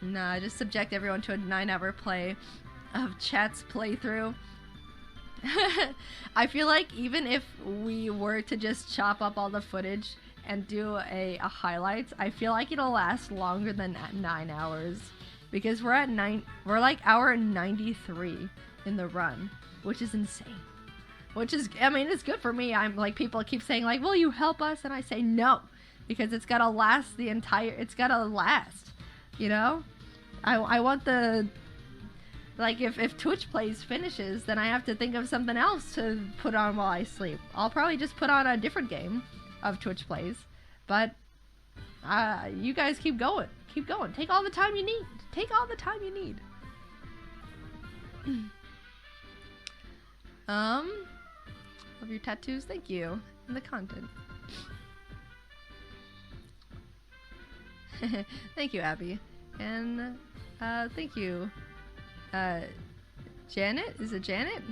Nah, just subject everyone to a 9-hour play of chat's playthrough. I feel like even if we were to just chop up all the footage and do a highlights, I feel like it'll last longer than 9 hours, because we're like hour 93 in the run, which is insane. Which is, I mean, it's good for me. I'm like, people keep saying like, will you help us? And I say no, because it's gotta last it's gotta last, you know? I want the, like, if Twitch Plays finishes, then I have to think of something else to put on while I sleep. I'll probably just put on a different game of Twitch Plays, but you guys keep going. Keep going. Take all the time you need. Take all the time you need. Love your tattoos. Thank you. And the content. Thank you, Abby. And thank you. Janet? Is it Janet?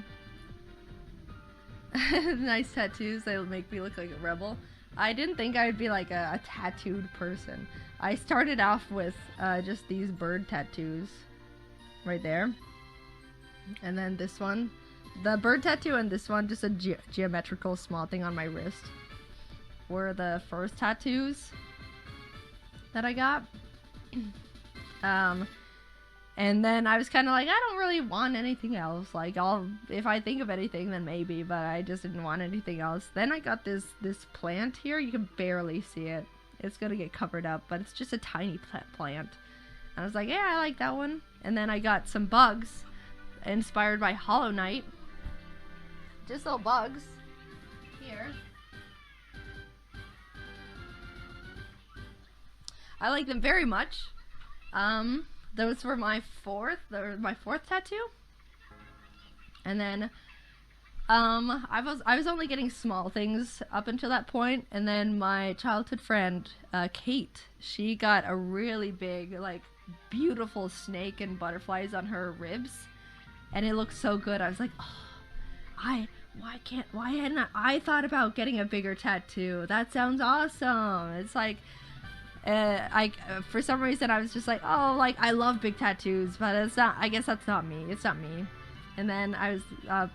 Nice tattoos. They make me look like a rebel. I didn't think I would be like a tattooed person. I started off with just these bird tattoos right there. And then this one. The bird tattoo and this one, just a geometrical small thing on my wrist, were the first tattoos that I got. And then I was kind of like, I don't really want anything else. Like, if I think of anything, then maybe, but I just didn't want anything else. Then I got this plant here. You can barely see it. It's gonna get covered up, but it's just a tiny plant. And I was like, yeah, I like that one. And then I got some bugs inspired by Hollow Knight. Just little bugs here. I like them very much. Those were my fourth tattoo. And then I was only getting small things up until that point, and then my childhood friend Kate, she got a really big, like, beautiful snake and butterflies on her ribs, and it looked so good. I was like, oh, why hadn't I thought about getting a bigger tattoo? That sounds awesome. It's like, for some reason I was just like, oh, like, I love big tattoos, but it's not, I guess that's not me. It's not me. And then a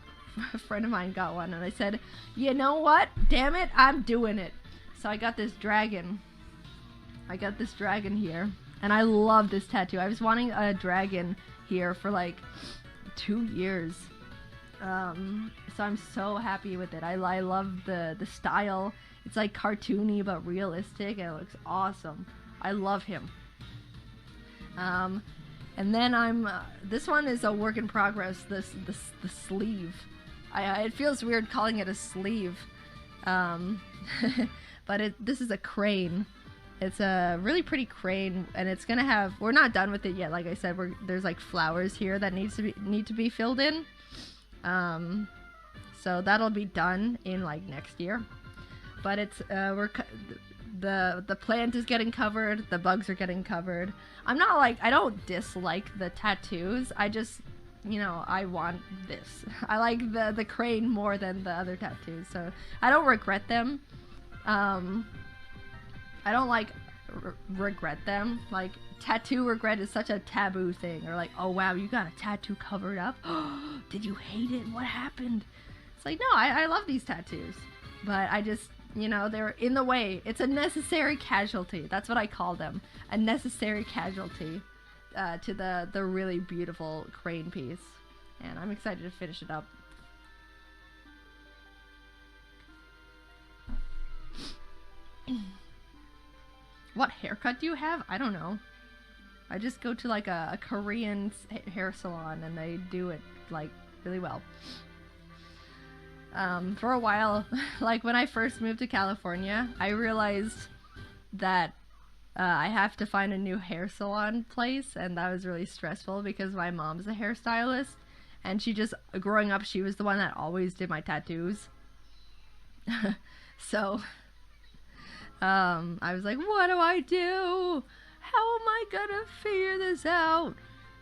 friend of mine got one, and I said, you know what? Damn it, I'm doing it. So I got this dragon. Here, and I love this tattoo. I was wanting a dragon here for like 2 years. So I'm so happy with it. I love the style. It's like cartoony but realistic, and it looks awesome. I love him. And then this one is a work in progress. The sleeve. It feels weird calling it a sleeve. But this is a crane. It's a really pretty crane, and it's gonna have, we're not done with it yet. Like I said, there's like flowers here that need to be filled in. So that'll be done in like next year. But it's the plant is getting covered, the bugs are getting covered. I'm not like, I don't dislike the tattoos. I just, you know, I want this. I like the crane more than the other tattoos, so I don't regret them. I don't like regret them. Like, tattoo regret is such a taboo thing. Or like, oh wow, you got a tattoo covered up? Did you hate it? What happened? It's like, no, I love these tattoos, but I just, you know, they're in the way. It's a necessary casualty. That's what I call them. A necessary casualty to the really beautiful crane piece. And I'm excited to finish it up. What haircut do you have? I don't know. I just go to like a Korean hair salon, and they do it like really well. For a while, like when I first moved to California, I realized that I have to find a new hair salon place, and that was really stressful because my mom's a hairstylist, and she just, growing up, she was the one that always did my tattoos. So I was like, what do I do? How am I gonna figure this out?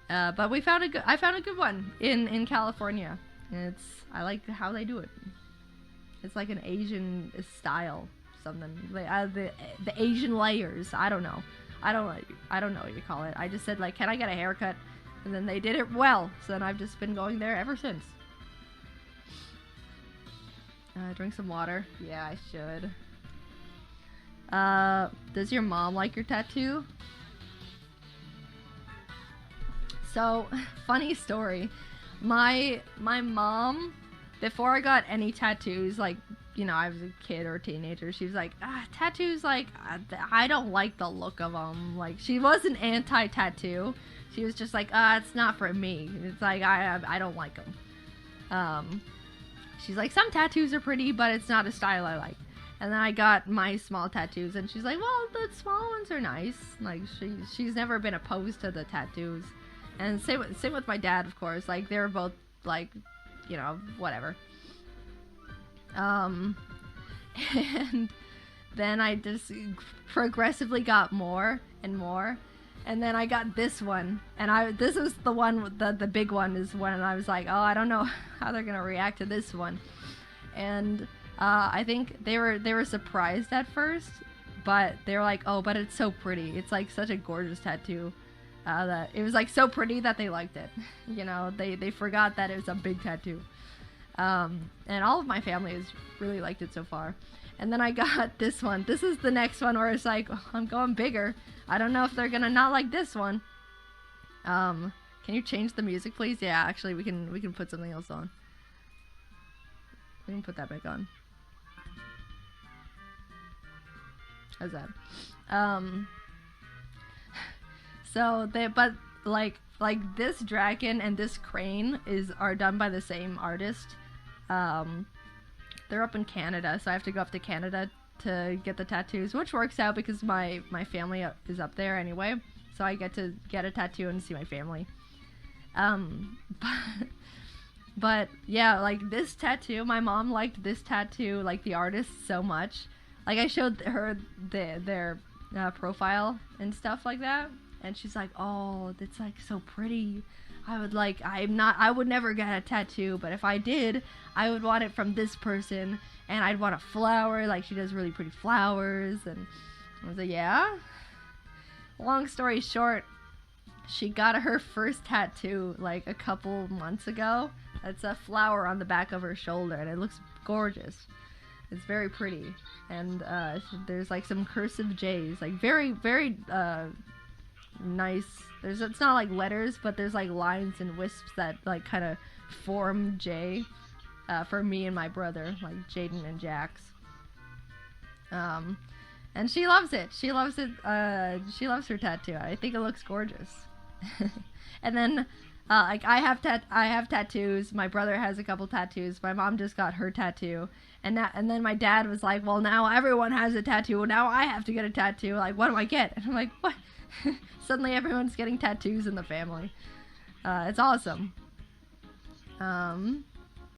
But I found a good one in California. And I like how they do it. It's like an Asian style, something. The Asian layers. I don't know. I don't know what you call it. I just said like, can I get a haircut? And then they did it well. So then I've just been going there ever since. Drink some water. Yeah, I should. Does your mom like your tattoo? So, funny story. My mom, before I got any tattoos, like, you know, I was a kid or a teenager, she was like, tattoos, like, I don't like the look of them. Like, she wasn't anti-tattoo. She was just like, it's not for me. It's like, I don't like them. She's like, some tattoos are pretty, but it's not a style I like. And then I got my small tattoos, and she's like, well, the small ones are nice. Like, she's never been opposed to the tattoos. And same with my dad, of course. Like, they were both, like, you know, whatever. And then I just progressively got more and more. And then I got this one. And this was the one, the big one is when I was like, oh, I don't know how they're going to react to this one. And I think they were surprised at first. But they were like, oh, but it's so pretty. It's like such a gorgeous tattoo. That it was like so pretty that they liked it. You know, they forgot that it was a big tattoo. And all of my family has really liked it so far. And then I got this one. This is the next one where it's like, oh, I'm going bigger. I don't know if they're gonna not like this one. Can you change the music, please? Yeah, actually, we can put something else on. We can put that back on. How's that? So but like this dragon and this crane are done by the same artist. They're up in Canada, so I have to go up to Canada to get the tattoos, which works out because my family is up there anyway, so I get to get a tattoo and see my family. But yeah, like this tattoo, my mom liked this tattoo, like the artist, so much. Like I showed her their profile and stuff like that. And she's like, oh, that's like so pretty. I would never get a tattoo, but if I did, I would want it from this person, and I'd want a flower, like she does really pretty flowers. And I was like, yeah. Long story short, she got her first tattoo like a couple months ago. It's a flower on the back of her shoulder, and it looks gorgeous. It's very pretty. And there's like some cursive J's, like very, very, nice. It's not like letters, but there's like lines and wisps that like kind of form J for me and my brother, like Jaiden and Jax. And she loves it. She loves it. She loves her tattoo. I think it looks gorgeous. And then like I have tattoos. My brother has a couple tattoos. My mom just got her tattoo. And then my dad was like, well, now everyone has a tattoo. Now I have to get a tattoo. Like, what do I get? And I'm like, what? Suddenly everyone's getting tattoos in the family. It's awesome.